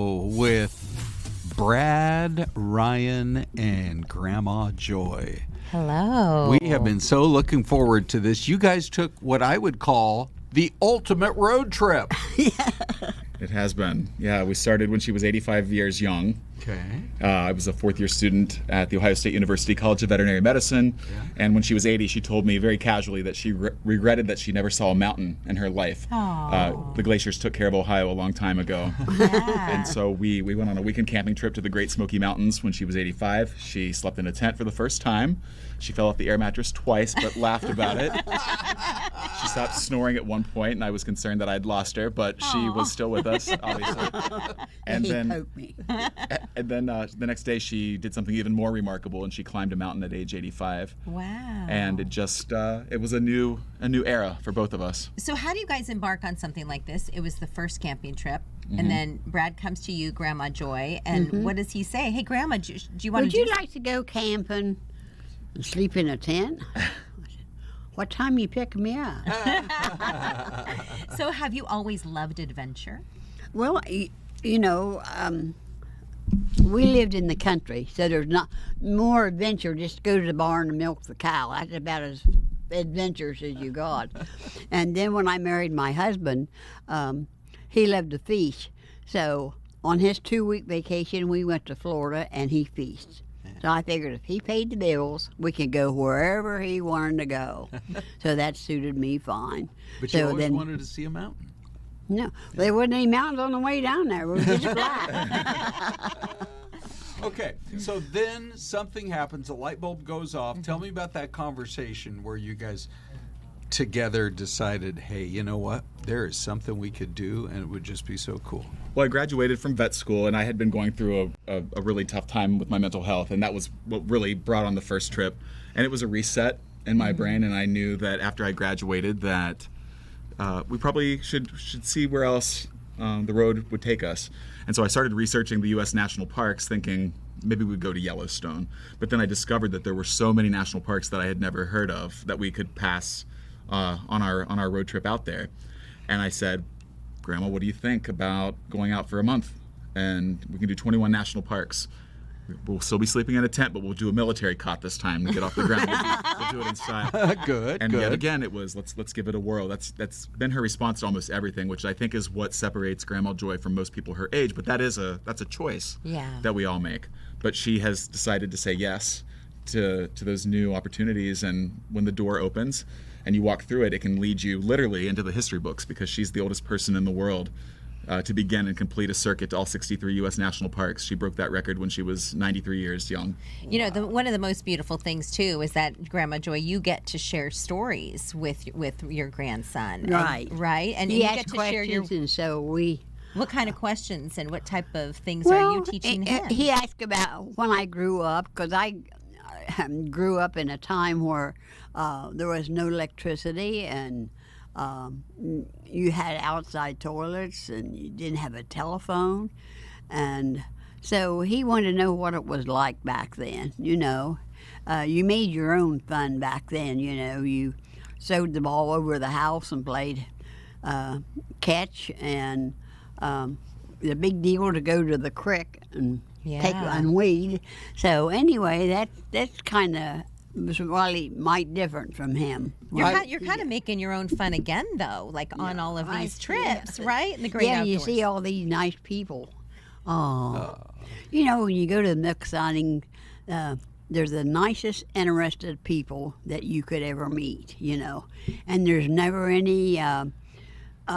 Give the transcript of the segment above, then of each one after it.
with Brad, Ryan, and Grandma Joy. Hello. We have been so looking forward to this. You guys took what I would call the ultimate road trip. It has been. Yeah, we started when she was 85 years young. Okay. I was a fourth-year student at The Ohio State University College of Veterinary Medicine, and when she was 80, she told me very casually that she regretted that she never saw a mountain in her life. The glaciers took care of Ohio a long time ago. And so we went on a weekend camping trip to the Great Smoky Mountains when she was 85. She slept in a tent for the first time. She fell off the air mattress twice, but laughed about it. She stopped snoring at one point, and I was concerned that I'd lost her, but she was still with us, obviously. And poked me. And then the next day she did something even more remarkable, and she climbed a mountain at age 85. Wow. And it just it was a new era for both of us. So how do you guys embark on something like this? It was the first camping trip, and then Brad comes to you, Grandma Joy, and what does he say? Hey, Grandma, do you want to Would you like to go camping and sleep in a tent? What time you pick me up? So have you always loved adventure? Well, you know, we lived in the country, so there's not more adventure. Just go to the barn and milk the cow. That's about as adventurous as you got. And then when I married my husband, he loved to fish. So on his 2-week vacation, we went to Florida, and he fished. So I figured if he paid the bills, we could go wherever he wanted to go. So that suited me fine. But so you always then, wanted to see a mountain. No, there wasn't any mountains on the way down there. We were just flat. Okay, so then something happens, a light bulb goes off. Tell me about that conversation where you guys together decided, hey, you know what? There is something we could do, and it would just be so cool. Well, I graduated from vet school, and I had been going through a really tough time with my mental health, and that was what really brought on the first trip. And it was a reset in my brain, and I knew that after I graduated that we probably should see where else the road would take us. And so I started researching the U.S. national parks, thinking maybe we'd go to Yellowstone. But then I discovered that there were so many national parks that I had never heard of that we could pass on our road trip out there. And I said, Grandma, what do you think about going out for a month? And we can do 21 national parks. We'll still be sleeping in a tent, but we'll do a military cot this time to get off the ground. We'll do it in style. Good. And yet again, it was let's give it a whirl. That's been her response to almost everything, which I think is what separates Grandma Joy from most people her age. But that's a choice that we all make. But she has decided to say yes to those new opportunities, and when the door opens and you walk through it, it can lead you literally into the history books, because she's the oldest person in the world to begin and complete a circuit to all 63 U.S. national parks. She broke that record when she was 93 years young. You know, one of the most beautiful things, too, is that, Grandma Joy, you get to share stories with your grandson. Right. Right? And he you asked get to questions, share and so we... What kind of questions and what type of things are you teaching him? He asked about when I grew up, because I grew up in a time where there was no electricity, and you had outside toilets, and you didn't have a telephone. And so he wanted to know what it was like back then, you know. You made your own fun back then, you know. You sewed the ball over the house and played catch, and the big deal to go to the creek and take and weed. So anyway, that's kind of was really might different from him. You're kind of making your own fun again, though, like on all of these trips, right? In the great outdoors. You see all these nice people. You know, when you go to the milk signing, they're the nicest, interested people that you could ever meet, you know. And there's never any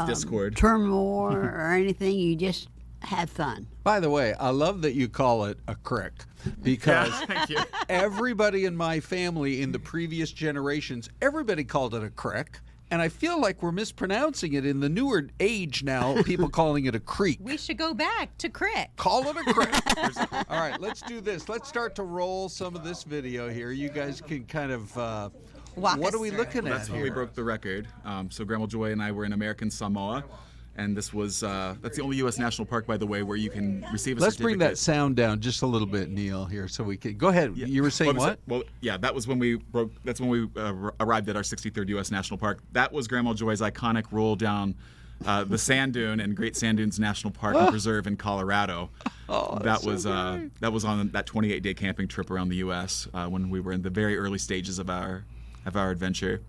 Discord, turmoil or anything. You just have fun. By the way, I love that you call it a crick, because thank you. Everybody in my family in the previous generations, everybody called it a crick. And I feel like we're mispronouncing it in the newer age now, people calling it a creek. We should go back to crick. Call it a crick. All right, let's do this. Let's start to roll some of this video here. You guys can kind of... what are we looking at That's when we broke the record. So Grandma Joy and I were in American Samoa, and this was that's the only U.S. national park, by the way, where you can receive a certificate. Let's bring that sound down just a little bit, Neil, here, so we can go ahead. Yeah. You were saying what? Well, yeah, that was when we broke. That's when we arrived at our 63rd U.S. national park. That was Grandma Joy's iconic roll down the Sand Dune and Great Sand Dunes National Park and Preserve in Colorado. That was on that 28-day camping trip around the U.S. When we were in the very early stages of our adventure.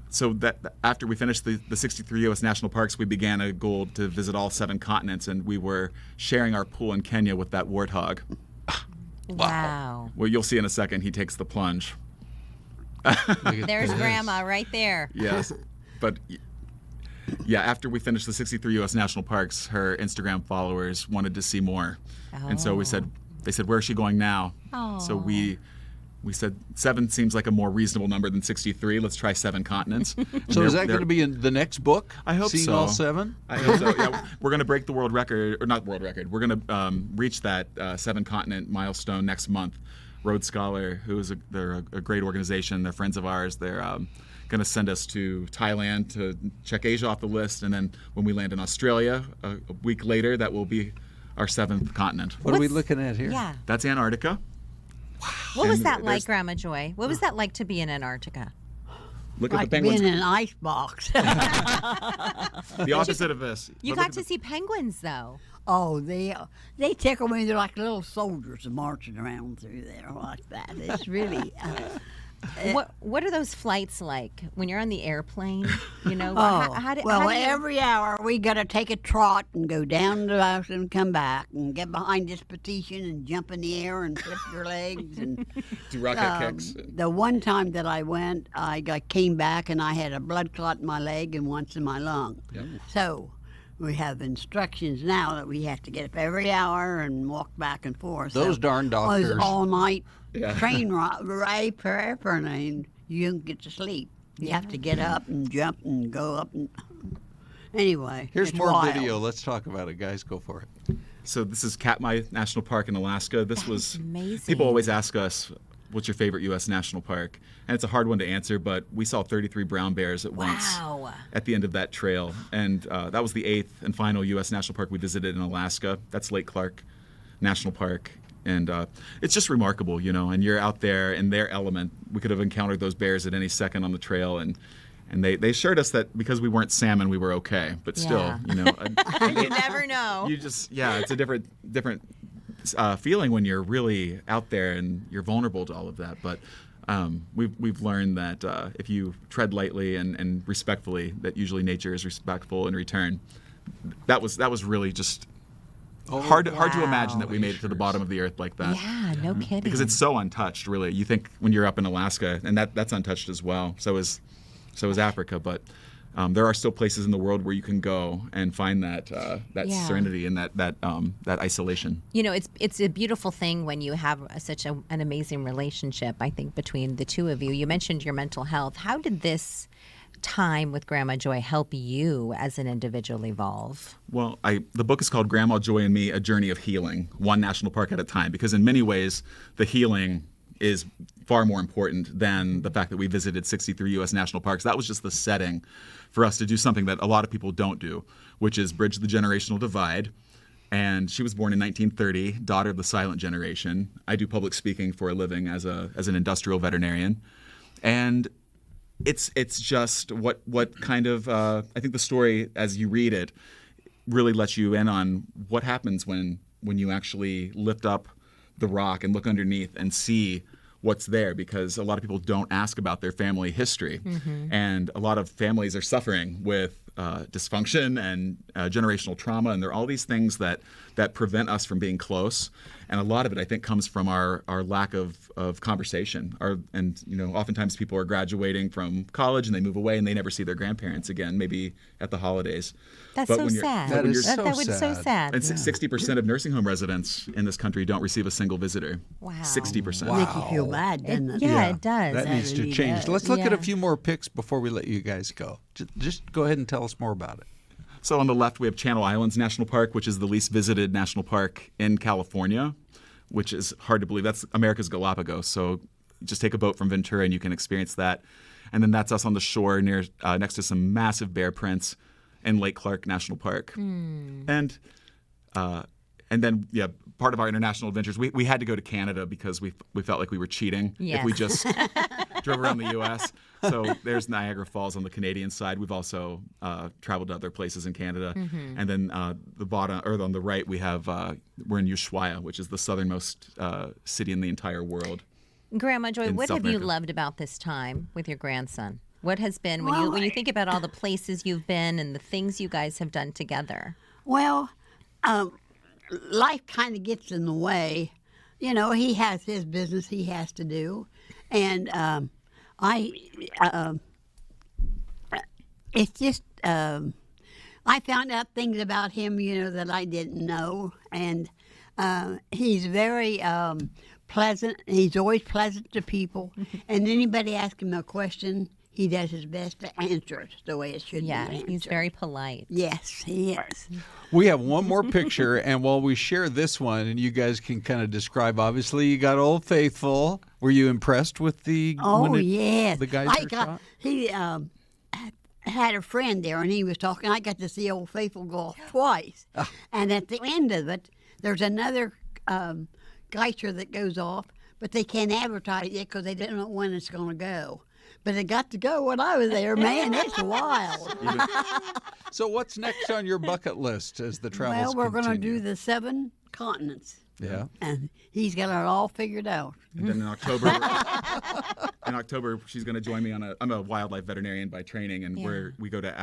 So that after we finished the 63 U.S. national parks, we began a goal to visit all 7 continents, and we were sharing our pool in Kenya with that warthog. Wow. Well, you'll see in a second. He takes the plunge. There's Grandma right there. Yes, but yeah, after we finished the 63 U.S. national parks, her Instagram followers wanted to see more, and so they said, "Where is she going now?" So we said 7 seems like a more reasonable number than 63. Let's try 7 continents. So is that going to be in the next book? I hope Seeing so. all 7? I hope so. Yeah, we're going to break the world record, or not world record. We're going to reach that 7-continent milestone next month. Road Scholar, who is they're a great organization. They're friends of ours. They're going to send us to Thailand to check Asia off the list, and then when we land in Australia a week later, that will be our 7th continent. What are we looking at here? Yeah. That's Antarctica. What was And that like, there's- Grandma Joy? What was that like to be in Antarctica? Look at Like the being penguins. in an ice box. The opposite of this. You But look got at to see penguins, though. Oh, they tickle me. They're like little soldiers marching around through there like that. It's really. What are those flights like when you're on the airplane? You know, Oh, how do you- every hour we got to take a trot and go down the house and come back and get behind this petition and jump in the air and flip your legs and. do rocket kicks. The one time that I went, I came back and I had a blood clot in my leg and once in my lung. So we have instructions now that we have to get up every hour and walk back and forth. Those So darn it doctors. was all night Yeah. train ride per airplane. You don't get to sleep. You have to get up and jump and go up. And anyway, Here's it's more wild. video. Let's talk about it, guys. Go for it. So this is Katmai National Park in Alaska. This was amazing. People always ask us, "What's your favorite U.S. national park?" And it's a hard one to answer, but we saw 33 brown bears at once Wow. at the end of that trail, and that was the 8th and final U.S. national park we visited in Alaska. That's Lake Clark National Park, and it's just remarkable, you know. And you're out there in their element. We could have encountered those bears at any second on the trail, and they assured us that because we weren't salmon, we were okay. But still, Yeah. you know. You never know. You just it's a different feeling when you're really out there and you're vulnerable to all of that. But we've learned that if you tread lightly and respectfully, that usually nature is respectful in return. That was really just hard to imagine that we made it to the bottom of the earth like that. Yeah, no kidding. Because it's so untouched, really. You think when you're up in Alaska, and that's untouched as well. So is Africa, but there are still places in the world where you can go and find that Yeah. serenity and that isolation. You know, it's a beautiful thing when you have such an amazing relationship, I think, between the two of you. You mentioned your mental health. How did this time with Grandma Joy help you as an individual evolve? Well, the book is called Grandma Joy and Me, A Journey of Healing, one national park at a time, because in many ways, the healing is far more important than the fact that we visited 63 U.S. national parks. That was just the setting for us to do something that a lot of people don't do, which is bridge the generational divide. And she was born in 1930, daughter of the silent generation. I do public speaking for a living as an industrial veterinarian. And it's just what kind of, I think the story, as you read it, really lets you in on what happens when you actually lift up the rock and look underneath and see what's there, because a lot of people don't ask about their family history. And a lot of families are suffering with dysfunction and generational trauma, and there are all these things that prevent us from being close. And a lot of it, I think, comes from our lack of conversation. And oftentimes people are graduating from college and they move away and they never see their grandparents again, maybe at the holidays. That's But so when you're- sad. but when you're- That was so sad. And 60% of nursing home residents in this country don't receive a single visitor. Wow. 60%. Wow. Make you feel bad, doesn't it? Yeah, it does. That needs to really change. does. Let's look at a Yeah. few more pics before we let you guys go. Just go ahead and tell us more about it. So on the left, we have Channel Islands National Park, which is the least visited national park in California, which is hard to believe. That's America's Galapagos. So just take a boat from Ventura and you can experience that. And then that's us on the shore next to some massive bear prints in Lake Clark National Park. And then, part of our international adventures, we had to go to Canada because we felt like we were cheating if we Yes. just drove around the U.S. So there's Niagara Falls on the Canadian side. We've also traveled to other places in Canada. And then the bottom, or on the right, we have we're in Ushuaia, which is the southernmost city in the entire world. Grandma Joy, In what South have you America. loved about this time with your grandson? What has been when Well, you think about all the places you've been and the things you guys have done together? Well, life kind of gets in the way. You know, he has his business he has to do, and it's just I found out things about him, you know, that I didn't know, and he's very pleasant. He's always pleasant to people, and anybody asks him a question, he does his best to answer it the way it should Yeah, be answered. he's very polite. Yes, he is. We have one more picture, and while we share this one, and you guys can kind of describe, obviously, you got Old Faithful. Were you impressed with the Yes. the guys I were got, shot? He had a friend there, and he was talking. I got to see Old Faithful go off twice. And at the end of it, there's another geyser that goes off, but they can't advertise it because they don't know when it's going to go. But it got to go when I was there. Man, it's wild. So what's next on your bucket list as the travels Well, we're going to continue? do the 7 continents. Yeah. And he's got it all figured out. And then in October, she's going to join me I'm a wildlife veterinarian by training, and we go to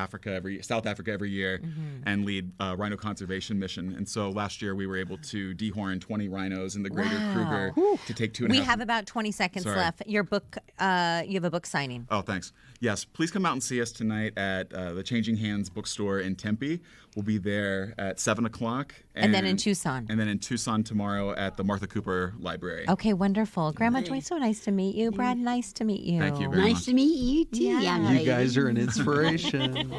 South Africa every year and lead a rhino conservation mission. And so last year we were able to dehorn 20 rhinos in the Greater Kruger to take 2.5. We have about 20 seconds Sorry. left. Your book, you have a book signing. Oh, thanks. Yes, please come out and see us tonight at the Changing Hands bookstore in Tempe. We'll be there at 7 o'clock. And then in Tucson. And then in Tucson tomorrow at the Martha Cooper Library. Okay, wonderful. Grandma Joy, so nice to meet you. Brad, nice to meet you. Thank you very Nice much. to meet you too, young lady. You guys are an inspiration.